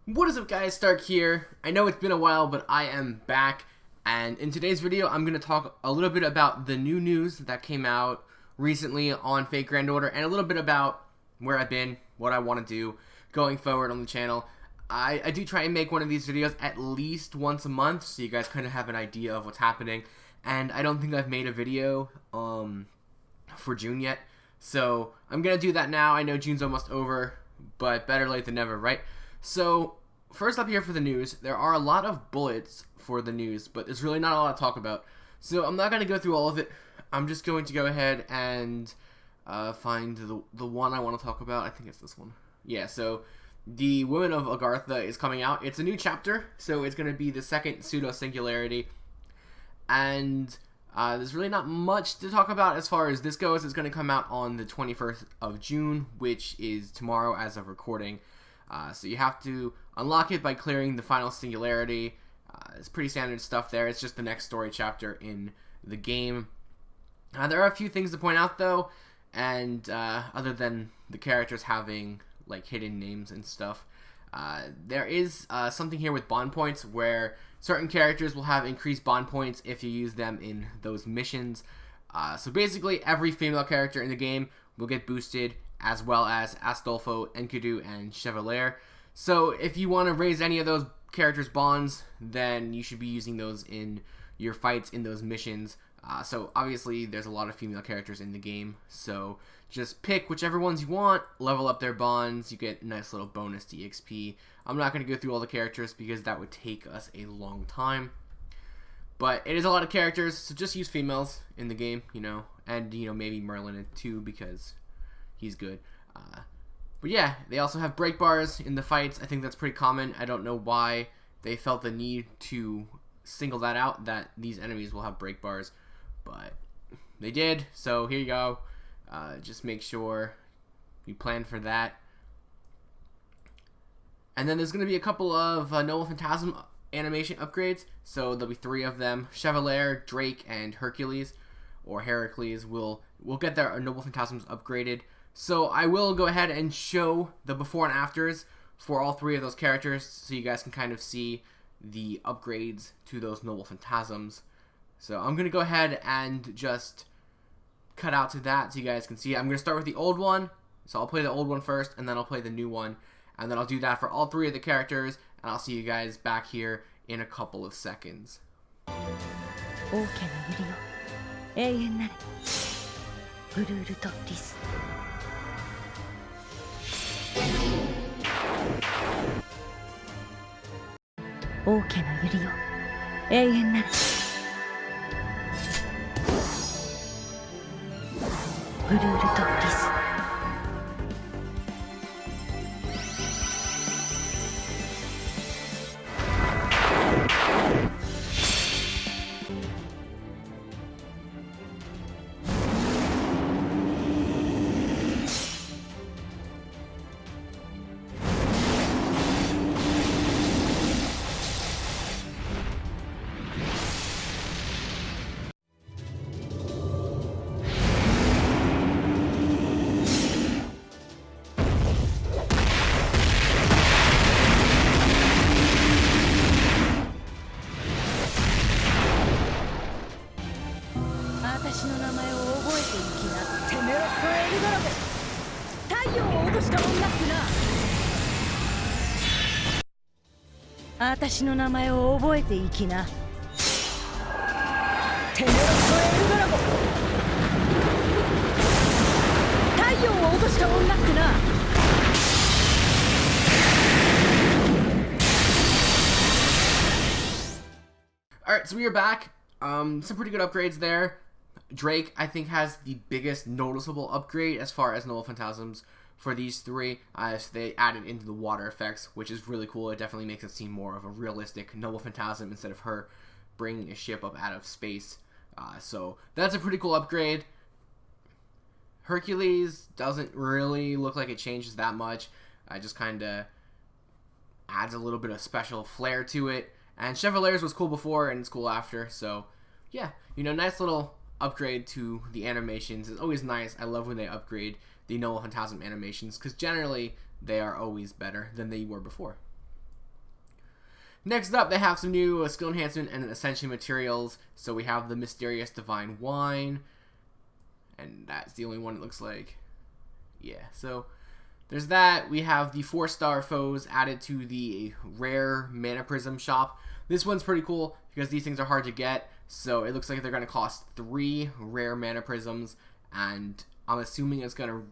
What is up, guys? Stark here. I know it's been a while, but I am back, and in today's video I'm going to talk a little bit about the new news that came out recently on Fate Grand Order, and a little bit about where I've been, what I want to do going forward on the channel. I do try and make one of these videos at least once a month, so you guys kind of have an idea of what's happening, and I don't think I've made a video for June yet, so I'm going to do that now. I know June's almost over, but better late than never, right? So, first up here for the news, there are a lot of bullets for the news, but there's really not a lot to talk about. So, I'm not going to go through all of it. I'm just going to go ahead and find the one I want to talk about. I think it's this one. Yeah, so the Women of Agartha is coming out. It's a new chapter, so it's going to be the second pseudo-singularity. And there's really not much to talk about as far as this goes. It's going to come out on the 21st of June, which is tomorrow as of recording. So you have to unlock it by clearing the final singularity. It's pretty standard stuff there. It's just the next story chapter in the game. There are a few things to point out though, and other than the characters having like hidden names and stuff, there is something here with bond points where certain characters will have increased bond points if you use them in those missions. So basically every female character in the game will get boosted, as well as Astolfo, Enkidu, and Chevalier. So if you want to raise any of those characters' bonds, then you should be using those in your fights in those missions. So obviously there's a lot of female characters in the game, so just pick whichever ones you want, level up their bonds, you get a nice little bonus to EXP. I'm not going to go through all the characters because that would take us a long time. But it is a lot of characters, so just use females in the game, and maybe Merlin too, because he's good. But yeah, they also have break bars in the fights. I think that's pretty common. I don't know why they felt the need to single that out, that these enemies will have break bars, but they did. So here you go. Just make sure you plan for that. And then there's going to be a couple of Noble Phantasm animation upgrades. So there'll be 3 of them. Chevalier, Drake, and Hercules, or Heracles, will get their Noble Phantasms upgraded. So I will go ahead and show the before and afters for all 3 of those characters, so you guys can kind of see the upgrades to those Noble Phantasms. So I'm going to go ahead and just cut out to that so you guys can see it. I'm going to start with the old one, so I'll play the old one first, and then I'll play the new one, and then I'll do that for all 3 of the characters, and I'll see you guys back here in a couple of seconds. 王家の百合よ、永遠なる。ブルールとリス。私の名前を覚えていきな。てめえはクエルドラゴン、太陽を落とした女ってな。私の名前を覚えていきな。てめえはクエルドラゴン、太陽を落とした女ってな。Alright, so we are back. Some pretty good upgrades there. Drake, I think, has the biggest noticeable upgrade as far as Noble Phantasms for these 3. So they added into the water effects, which is really cool. It definitely makes it seem more of a realistic Noble Phantasm instead of her bringing a ship up out of space. So that's a pretty cool upgrade. Hercules doesn't really look like it changes that much. It just kind of adds a little bit of special flair to it. And Chevalier's was cool before and it's cool after. So yeah, nice little upgrade to the animations. It's always nice. I love when they upgrade the Noble Phantasm animations, because generally they are always better than they were before. Next up, they have some new skill enhancement and ascension materials. So we have the Mysterious Divine Wine, and that's the only one it looks like. Yeah, so there's that. We have the 4-star foes added to the rare Mana Prism shop. This one's pretty cool because these things are hard to get. So it looks like they're going to cost 3 rare Mana Prisms, and I'm assuming it's going to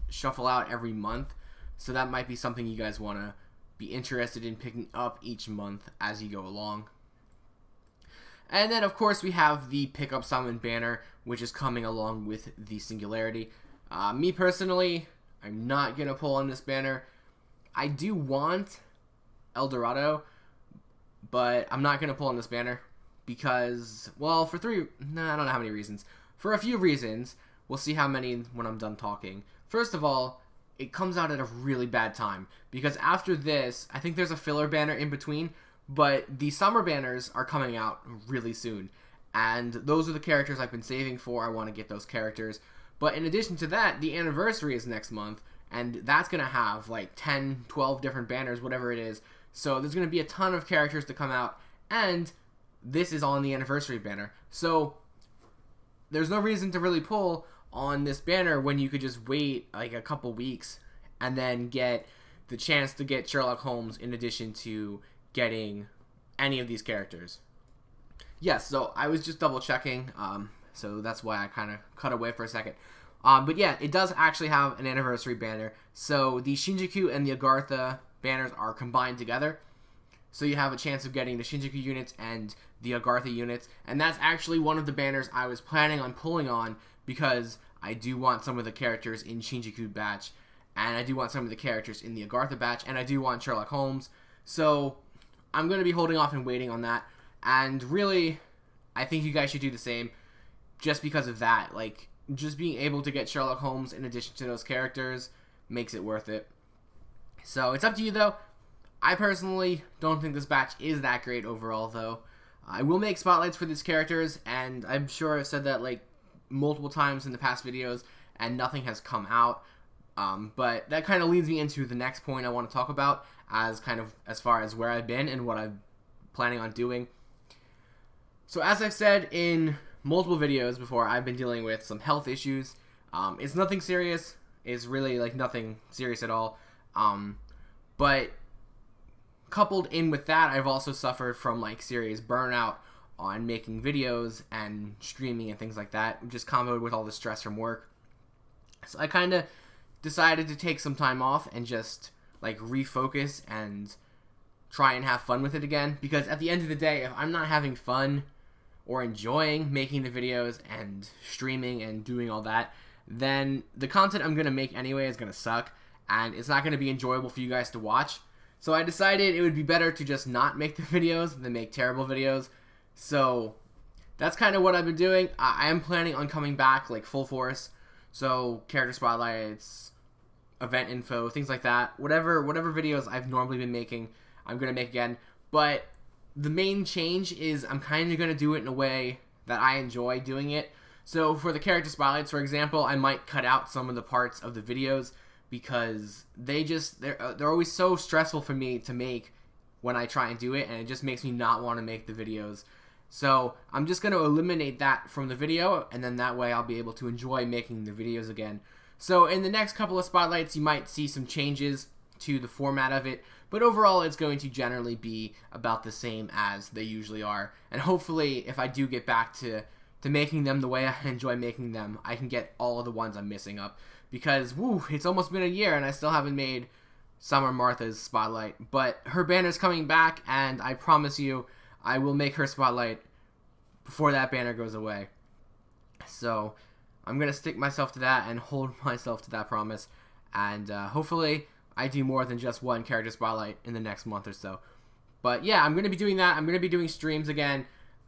shuffle out every month. So that might be something you guys want to be interested in picking up each month as you go along. And then, of course, we have the Pickup Summon banner, which is coming along with the Singularity. Me personally, I'm not going to pull on this banner. I do want El Dorado, but I'm not going to pull on this banner because, well, I don't know how many reasons. For a few reasons. We'll see how many when I'm done talking. First of all, it comes out at a really bad time because after this, I think there's a filler banner in between, but the summer banners are coming out really soon, and those are the characters I've been saving for. I want to get those characters, but in addition to that, the anniversary is next month, and that's going to have like 10, 12 different banners, whatever it is, so there's going to be a ton of characters to come out, and this is on the anniversary banner, so there's no reason to really pull on this banner when you could just wait like a couple weeks and then get the chance to get Sherlock Holmes in addition to getting any of these characters. Yes, so I was just double checking, so that's why I kind of cut away for a second. But yeah, it does actually have an anniversary banner. So the Shinjuku and the Agartha banners are combined together. So you have a chance of getting the Shinjuku units and the Agartha units. And that's actually one of the banners I was planning on pulling on because I do want some of the characters in Shinjuku batch, and I do want some of the characters in the Agartha batch, and I do want Sherlock Holmes. So I'm going to be holding off and waiting on that. And really, I think you guys should do the same just because of that. Like, just being able to get Sherlock Holmes in addition to those characters makes it worth it. So it's up to you, though. I personally don't think this batch is that great overall, though. I will make spotlights for these characters, and I'm sure I've said that, like, multiple times in the past videos, and nothing has come out. But that kind of leads me into the next point I want to talk about, as far as where I've been and what I'm planning on doing. So as I've said in multiple videos before, I've been dealing with some health issues. It's nothing serious. It's really like nothing serious at all. But coupled in with that, I've also suffered from like serious burnout on making videos and streaming and things like that, just comboed with all the stress from work. So I kind of decided to take some time off and just like refocus and try and have fun with it again, because at the end of the day, if I'm not having fun or enjoying making the videos and streaming and doing all that, then the content I'm going to make anyway is going to suck, and it's not going to be enjoyable for you guys to watch. So I decided it would be better to just not make the videos than make terrible videos. So that's kind of what I've been doing. I am planning on coming back like full force. So character spotlights, event info, things like that. Whatever videos I've normally been making, I'm going to make again. But the main change is I'm kind of going to do it in a way that I enjoy doing it. So for the character spotlights, for example, I might cut out some of the parts of the videos because they're always so stressful for me to make when I try and do it, and it just makes me not want to make the videos. So I'm just going to eliminate that from the video, and then that way I'll be able to enjoy making the videos again. So in the next couple of spotlights, you might see some changes to the format of it, but overall it's going to generally be about the same as they usually are. And hopefully, if I do get back to making them the way I enjoy making them, I can get all of the ones I'm missing up. Because, it's almost been a year and I still haven't made Summer Martha's spotlight. But her banner's coming back, and I promise you, I will make her spotlight before that banner goes away. So I'm going to stick myself to that and hold myself to that promise. And hopefully I do more than just one character spotlight in the next month or so. But yeah, I'm going to be doing that. I'm going to be doing streams again.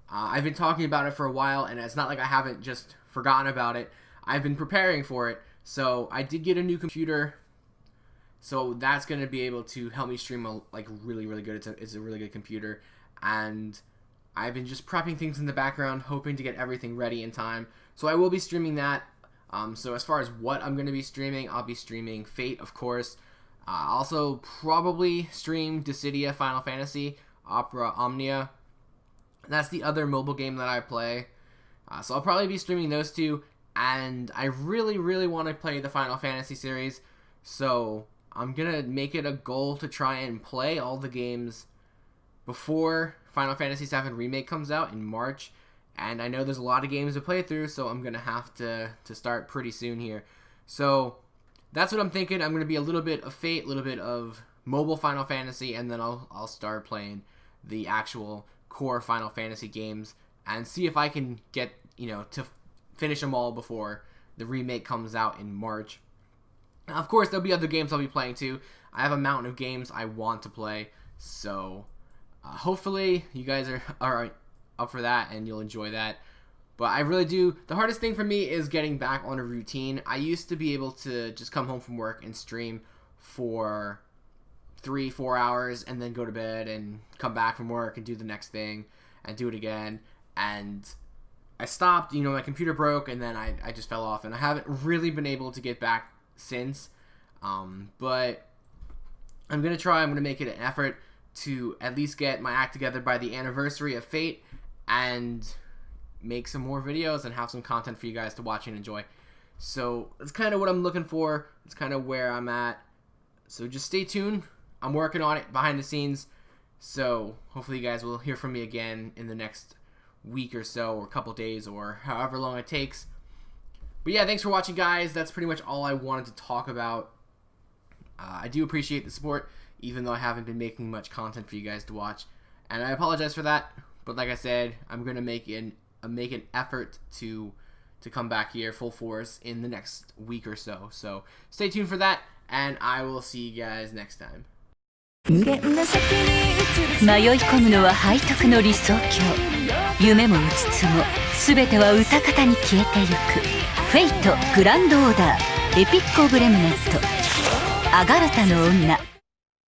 I've been talking about it for a while, and it's not like I haven't just forgotten about it. I've been preparing for it. So I did get a new computer. So that's going to be able to help me stream really, really good. It's a really good computer. And I've been just prepping things in the background, hoping to get everything ready in time. So I will be streaming that. So as far as what I'm going to be streaming, I'll be streaming Fate, of course. Also probably stream Dissidia Final Fantasy. Opera Omnia. That's the other mobile game that I play. So I'll probably be streaming those two, and I really, really want to play the Final Fantasy series, so I'm going to make it a goal to try and play all the games before Final Fantasy VII Remake comes out in March, and I know there's a lot of games to play through, so I'm going to have to start pretty soon here. So that's what I'm thinking. I'm going to be a little bit of Fate, a little bit of mobile Final Fantasy, and then I'll start playing the actual core Final Fantasy games and see if I can get, to finish them all before the remake comes out in March. Now, of course, there'll be other games I'll be playing too. I have a mountain of games I want to play, so hopefully you guys are up for that and you'll enjoy that. But I really do. The hardest thing for me is getting back on a routine. I used to be able to just come home from work and stream for 3-4 hours and then go to bed and come back from work and do the next thing and do it again. And I stopped, my computer broke, and then I just fell off, and I haven't really been able to get back since. But I'm going to try. I'm going to make it an effort to at least get my act together by the anniversary of Fate and make some more videos and have some content for you guys to watch and enjoy. So that's kind of what I'm looking for. It's kind of where I'm at. So just stay tuned. I'm working on it behind the scenes. So hopefully you guys will hear from me again in the next week or so, or a couple days, or however long it takes. But yeah, thanks for watching, guys. That's pretty much all I wanted to talk about. I do appreciate the support, even though I haven't been making much content for you guys to watch, and I apologize for that. But like I said, I'm gonna make an effort to come back here full force in the next week or so. So stay tuned for that, and I will see you guys next time. 迷い込むのは背徳の理想郷。夢もうつつも全ては歌方に消えてゆく。フェイトグランドオーダーエピック・オブ・レムナントアガルタの女。